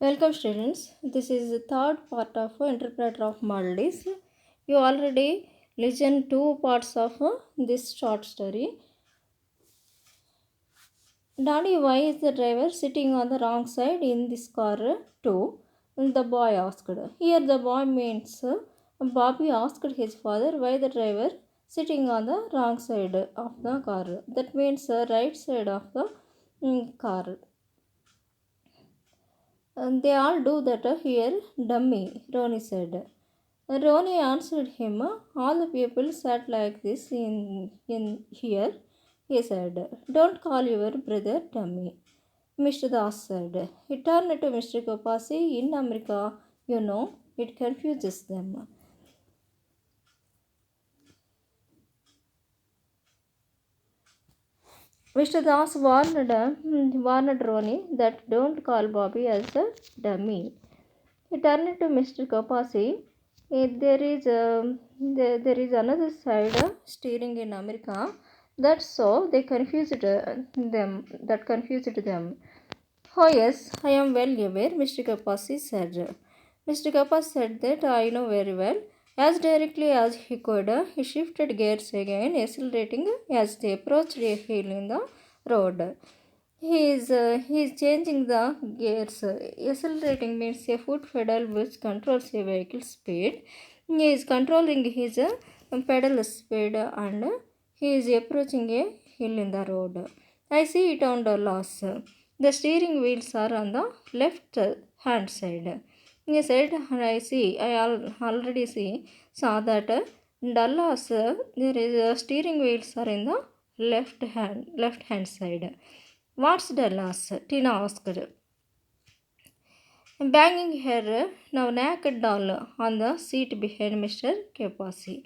Welcome students. This is the third part of Interpreter of Maldives. You already listened two parts of this short story. Daddy, why is the driver sitting on the wrong side in this car too? The boy asked. Here the boy means Bobby asked his father why the driver sitting on the wrong side of the car. That means right side of the car. And they all do that here, dummy, Ronnie said. Ronnie answered him, all the people sat like this in here, he said. Don't call your brother dummy, Mr. Das said. He turned to Mr. Kopasi. In America, it confuses them. Mr. Das warned Ronnie that don't call Bobby as a dummy. He turned to Mr. Kopasi. There is another side steering in America. That's so they confused them. That confused them. Oh yes, I am well aware, Mr. Kapasi said. Mr. Kapas said that I know very well. As directly as he could, he shifted gears again, accelerating as they approached a hill in the road. He is changing the gears. Accelerating means a foot pedal which controls a vehicle's speed. He is controlling his pedal speed and he is approaching a hill in the road. I see it on the loss. The steering wheels are on the left hand side. He said, already saw that Dallas, there is steering wheels are in the left hand side. What's Dallas? Tina asked. Banging her now naked doll on the seat behind Mr. Kapasi.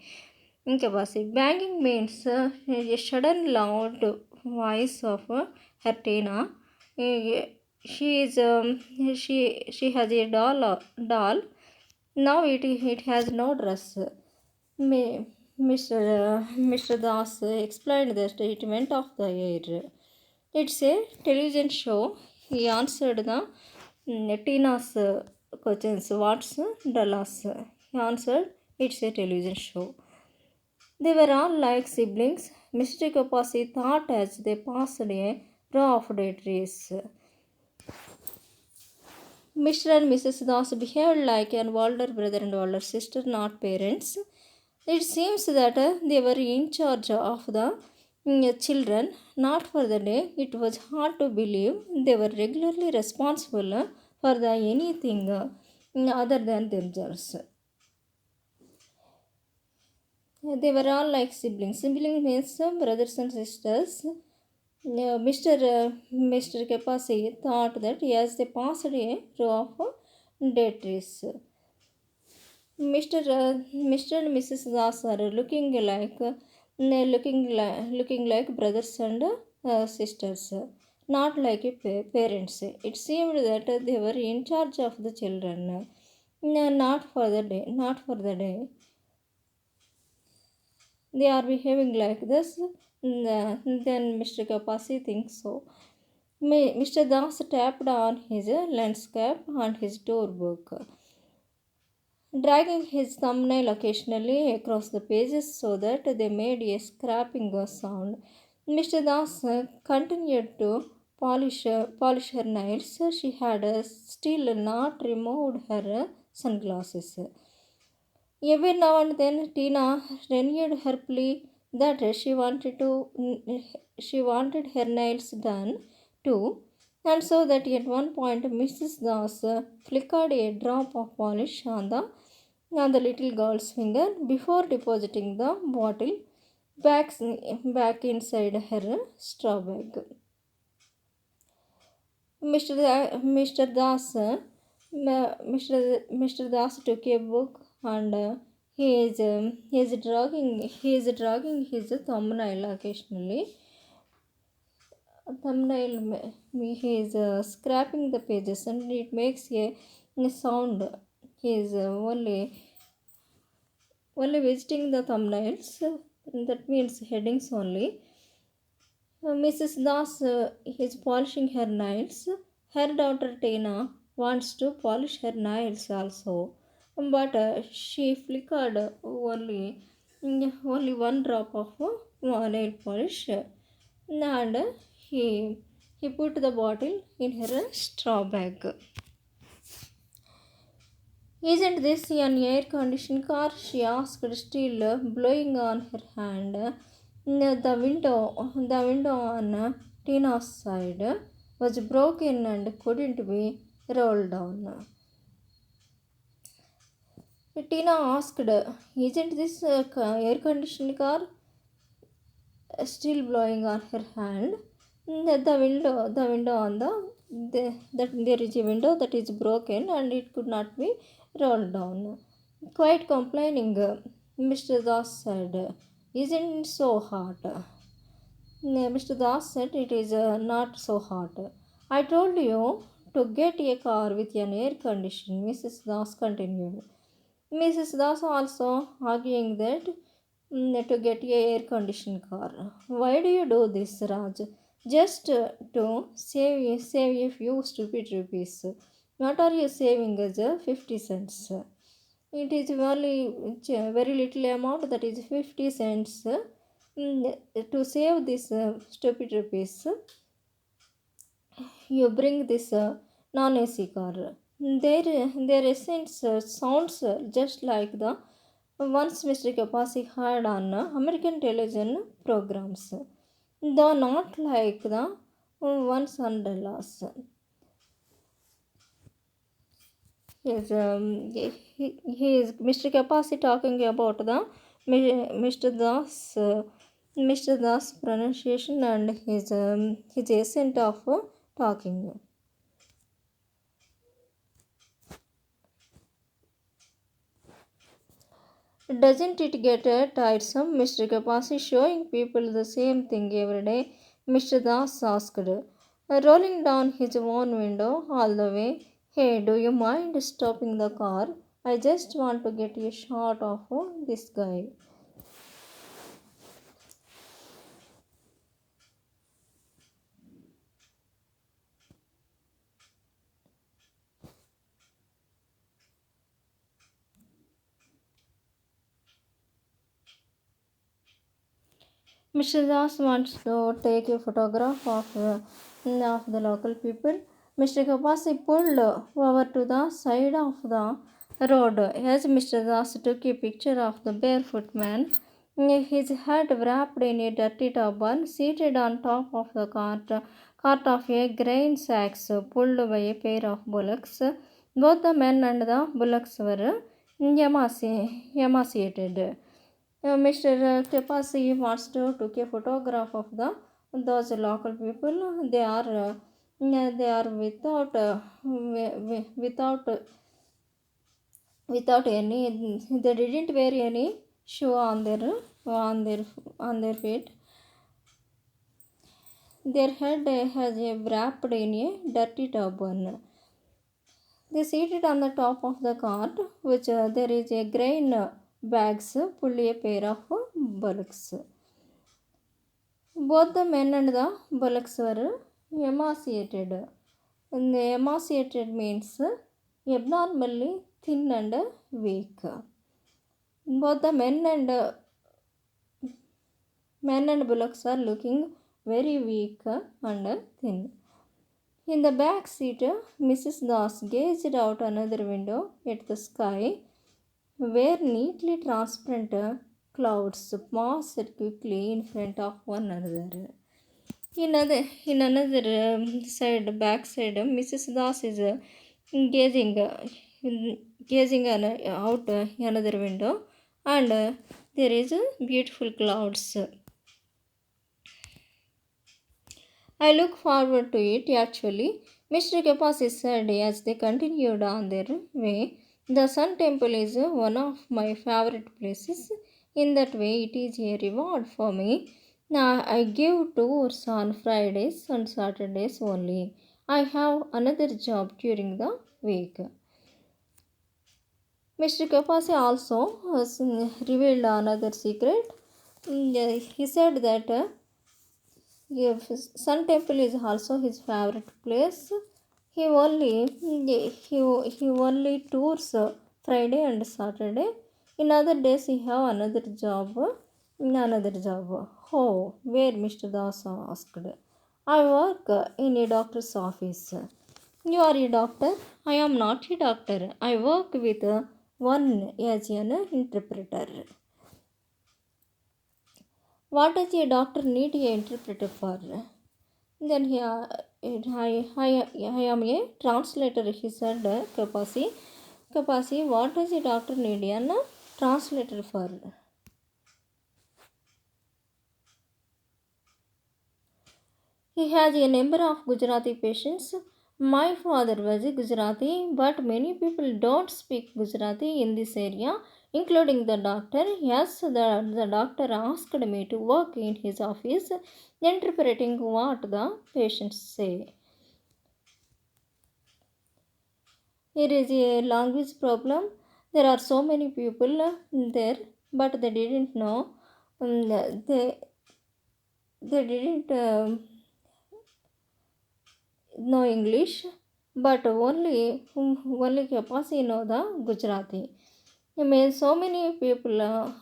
Banging means a sudden loud voice of her Tina. She is she has a doll. Now it has no dress. Mr. Das explained the statement of the air. It's a television show. He answered the Tina's questions. What's Dallas? He answered, it's a television show. They were all like siblings. Mr. Kapasi thought as they passed a row of dead trees. Mr. and Mrs. Das behaved like an older brother and older sister, not parents. It seems that they were in charge of the children, not for the day. It was hard to believe they were regularly responsible for the anything other than themselves. They were all like siblings. Siblings means brothers and sisters. Mr. Kapasi thought that as they passed a row of dead trees. Mr. and Mrs. Das are looking like brothers and sisters, not like parents. It seemed that they were in charge of the children, not for the day. Not for the day. They are behaving like this. Then Mr. Kapasi thinks so. Mr. Das tapped on his landscape and his door book, dragging his thumbnail occasionally across the pages so that they made a scraping sound. Mr. Das continued to polish her nails. She had still not removed her sunglasses. Every now and then, Tina renewed her plea that she wanted her nails done too, and so that at one point Mrs. Das flickered a drop of polish on the little girl's finger before depositing the bottle back inside her straw bag. Mr. Das, Mr. Das took a book and he is dragging his thumbnail occasionally. He is scraping the pages and it makes a sound. He is only visiting the thumbnails. That means headings only. Mrs. Das is polishing her nails. Her daughter Tina wants to polish her nails also, but she flickered only one drop of nail polish, and he he put the bottle in her straw bag. Isn't this an air conditioned car? She asked, still blowing on her hand. The window on Tina's side was broken and couldn't be rolled down. Tina asked, isn't this a air conditioned car? Still blowing on her hand. The window on that there is a window that is broken and it could not be rolled down. Quite complaining, Mr. Das said, isn't it so hot? Mr. Das said, it is not so hot. I told you to get a car with an air condition, Mrs. Das continued. Mrs. Das also arguing that to get a air conditioned car. Why do you do this, Raj? Just to save a few stupid rupees. What are you saving as 50 cents? It is only very little amount, that is 50 cents. To save this stupid rupees, you bring this non-AC car. Their essence sounds just like the ones Mr. Kapasi had on American television programs, though not like the ones on Dallas. Yes, he is Mr. Kapasi talking about the Mr. Das, Mr. Das pronunciation and his accent of talking. Doesn't it get tiresome, Mr. Kapasi, showing people the same thing every day? Mr. Das asked, rolling down his own window all the way. Hey, do you mind stopping the car? I just want to get a shot of this guy. Mr. Das wants to take a photograph of the local people. Mr. Kapasi pulled over to the side of the road as Mr. Das took a picture of the barefoot man, his head wrapped in a dirty turban, seated on top of the cart of a grain sacks pulled by a pair of bullocks. Both the men and the bullocks were emaciated. Mr. Kapasi wants to take a photograph of those local people. They are without without any. They didn't wear any shoe on their on their feet. Their head has a wrapped in a dirty turban. They seated on the top of the cart, which there is a grain bags pull a pair of bullocks. Both the men and the bullocks were emaciated. And emaciated means abnormally thin and weak. Both the men and bullocks are looking very weak and thin. In the back seat, Mrs. Das gazed out another window at the sky, where neatly transparent clouds passed quickly in front of one another. In another back side, Mrs. Das is gazing, gazing out another window, and there is beautiful clouds. I look forward to it actually, Mr. Kapasi said as they continued on their way. The Sun Temple is one of my favorite places. In that way, it is a reward for me. Now, I give tours on Fridays and Saturdays only. I have another job during the week. Mr. Kapasi also revealed another secret. He said that Sun Temple is also his favorite place. He only he only tours Friday and Saturday. In other days he have another job. In another job. Oh, where Mr. Das asked. I work in a doctor's office. You are a doctor? I am not a doctor. I work with one as an interpreter. What does a doctor need an interpreter for? Then I am a translator, he said, Kapasi. Kapasi, what does a doctor need an translator for? He has a number of Gujarati patients. My father was a Gujarati, but many people don't speak Gujarati in this area, including the doctor. Yes, the doctor asked me to work in his office, interpreting what the patients say. Here is a language problem. There are so many people there, but they didn't know. They didn't know English, but only Kapasi know the Gujarati. I mean, so many people are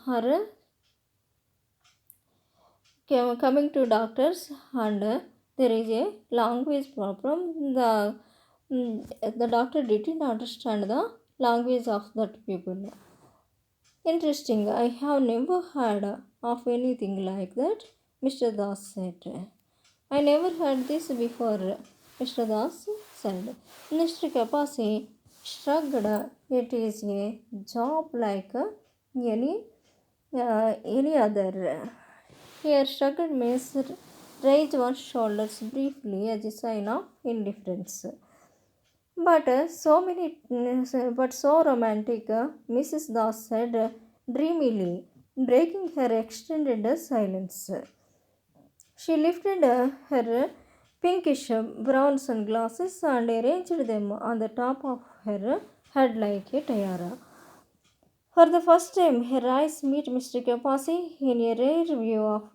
coming to doctors, and there is a language problem. The doctor didn't understand the language of that people. Interesting. I have never heard of anything like that, Mr. Das said. I never heard this before, Mr. Das said. Mr. Kapasi shrugged. It is a job like any other. Here, shrugged means raise one's shoulders briefly as a sign of indifference. But so romantic, Mrs. Das said dreamily, breaking her extended silence. She lifted her pinkish brown sunglasses and arranged them on the top of her head like a tiara. For the first time, her eyes meet Mr. Kapasi in a rare view of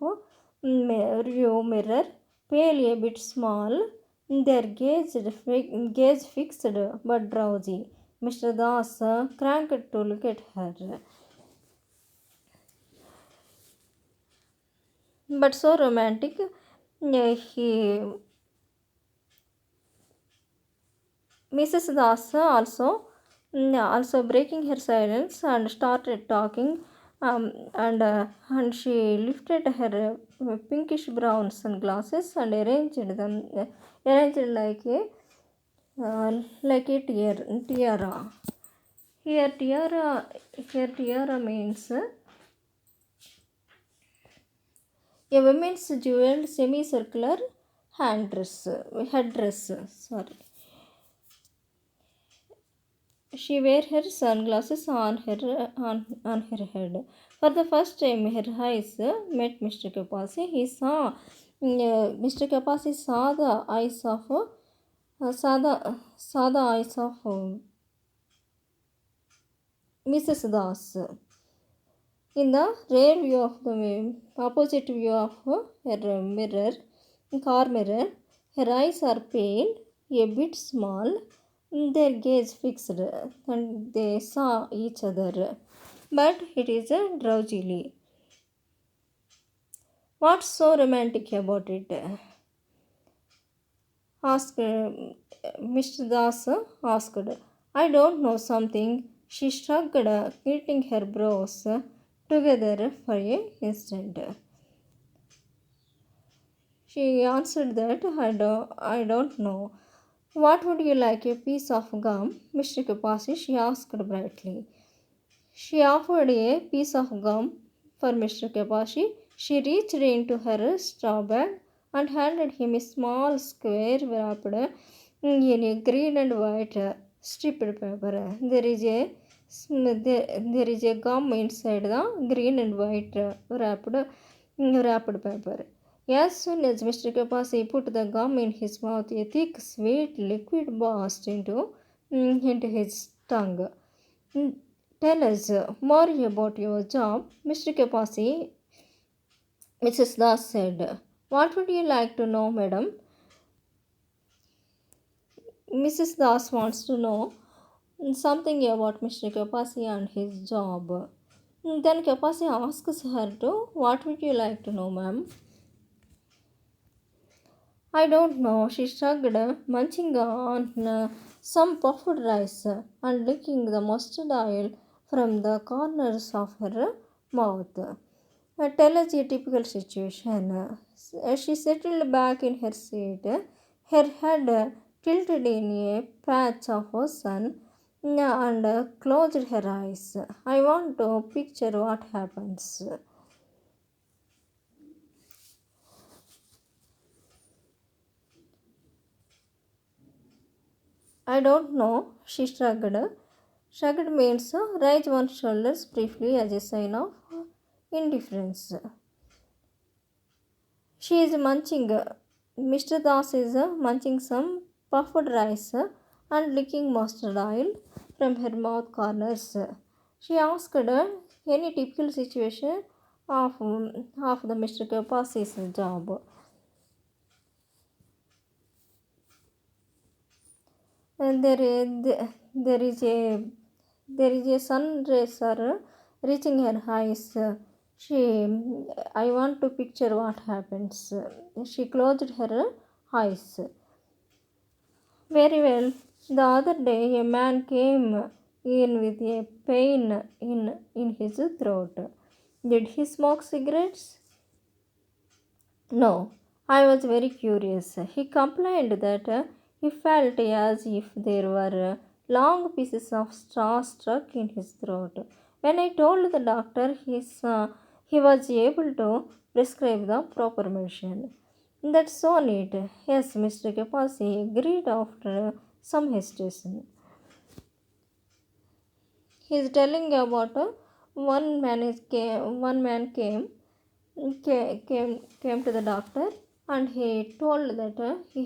view mirror, pale a bit small, their gaze fixed but drowsy. Mr. Das cranked to look at her. But so romantic, he Mrs. Das also breaking her silence and started talking, and she lifted her pinkish brown sunglasses and arranged like a tiara. Here tiara means a woman's jeweled semicircular headdress. Sorry. She wear her sunglasses on her head. For the first time, her eyes met Mr. Kapasi. Mr. Kapasi saw the eyes of Mrs. Das. In the rear view of the opposite view of her car mirror, her eyes are pale, a bit small, their gaze fixed, and they saw each other. But it is drowsily. What's so romantic about it? Asked Mr. Das asked. I don't know something. She shrugged, knitting her brows together for an instant. She answered that I don't know. What would you like, a piece of gum? Mr. Kapasi, she asked brightly. She offered a piece of gum for Mr. Kapasi. She reached into her straw bag and handed him a small square wrapped in a green and white striped paper. There is a gum inside the green and white wrapped paper. As soon as Mr. Kapasi put the gum in his mouth, a thick, sweet liquid burst into his tongue. Tell us more about your job, Mr. Kapasi, Mrs. Das said. What would you like to know, madam? Mrs. Das wants to know something about Mr. Kapasi and his job. Then Kapasi asks her to, "What would you like to know, ma'am?" "I don't know," she shrugged, munching on some puffed rice and licking the mustard oil from the corners of her mouth. "Tell us a typical situation." She settled back in her seat, her head tilted in a patch of sun, and closed her eyes. "I want to picture what happens." "I don't know," she shrugged. Shrugged means raise one's shoulders briefly as a sign of indifference. She is munching. Mr. Das is munching some puffed rice and licking mustard oil from her mouth corners. She asked any typical situation of the Mr. Kapasi's job. And there is a sun racer reaching her eyes. She, I want to picture what happens. She closed her eyes. "Very well. The other day a man came in with a pain in his throat. Did he smoke cigarettes?" "No." I was very curious. He complained that he felt as if there were long pieces of straw stuck in his throat. When I told the doctor, he was able to prescribe the proper medicine. "That's so neat." "Yes," Mr. Kapasi agreed after some hesitation. He is telling about one man came to the doctor, and he told that he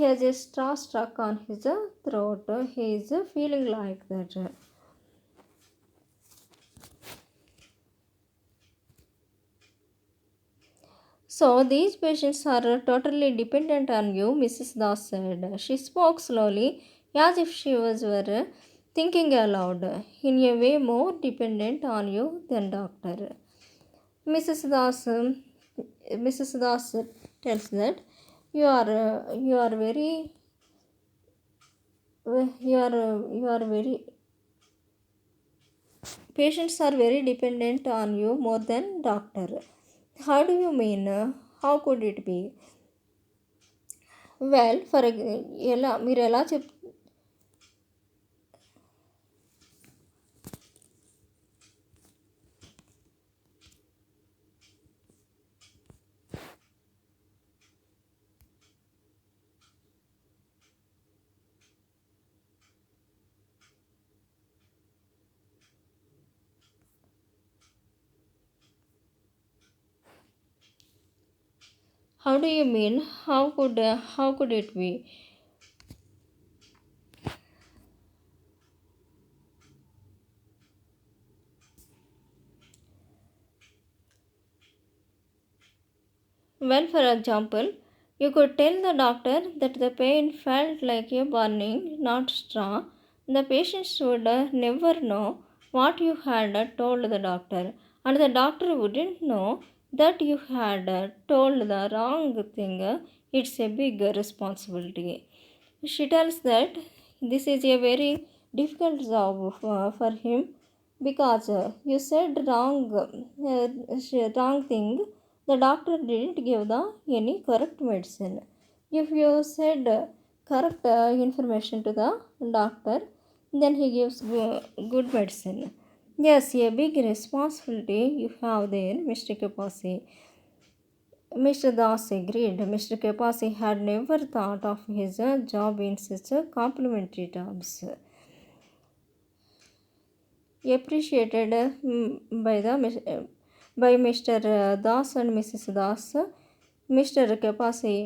has a straw stuck on his throat. He is feeling like that. "So these patients are totally dependent on you," Mrs. Das said. She spoke slowly, as if she were thinking aloud. "In a way more dependent on you than doctor." Mrs. Das Mrs. Das tells that you are very you are very patients are very dependent on you more than doctor. How do you mean? How could it be? Well, ఎలా మీరు ఎలా చెప్ How do you mean? How could it be? Well, for example, you could tell the doctor that the pain felt like a burning, not straw. The patients would never know what you had told the doctor, and the doctor wouldn't know that you had told the wrong thing. It's a big responsibility. She tells that this is a very difficult job for him because you said wrong thing. The doctor didn't give the any correct medicine. If you said correct information to the doctor, then he gives good medicine. Yes, a big responsibility you have there, Mr. Kapasi. Mr. Das agreed. Mr. Kapasi had never thought of his job in such complimentary terms. Appreciated by Mr. Das and Mrs. Das, Mr. Kapasi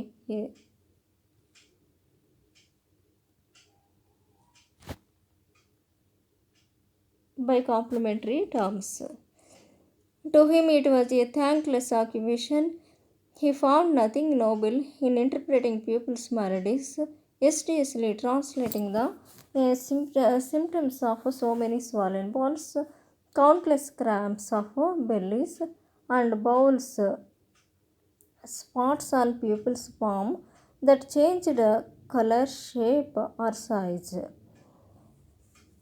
by complimentary terms. To him, it was a thankless occupation. He found nothing noble in interpreting people's maladies. assiduously translating the symptoms of so many swollen balls, countless cramps of bellies, and bowels, spots on pupil's palm that changed color, shape, or size.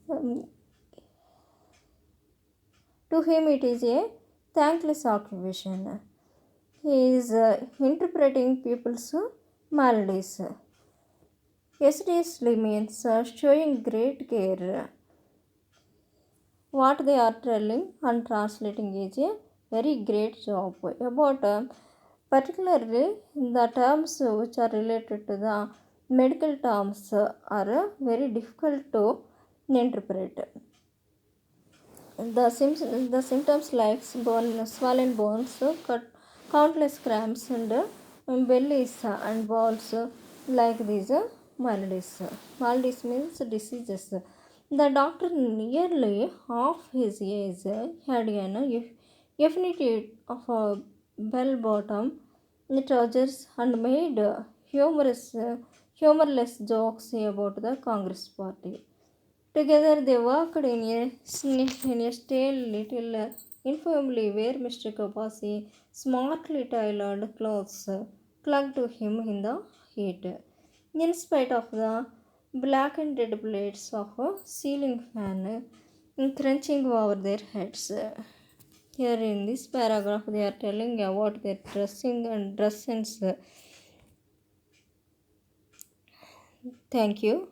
Um, to him, it is a thankless occupation. He is interpreting people's maladies. Assiduously means showing great care. What they are telling and translating is a very great job about particularly the terms which are related to the medical terms are very difficult to interpret. The symptoms like swollen bones, countless cramps, and bellies and balls like these maladies. Maladies means diseases. The doctor, nearly half his age, had an affinity of a bell-bottom trousers and made humorless jokes about the Congress Party. Together they walked in a stale little infirmary where Mr. Kapasi smartly tailored clothes clung to him in the heat. In spite of the blackened blades of a ceiling fan crunching over their heads. Here in this paragraph they are telling about their dressing and dress sense. Thank you.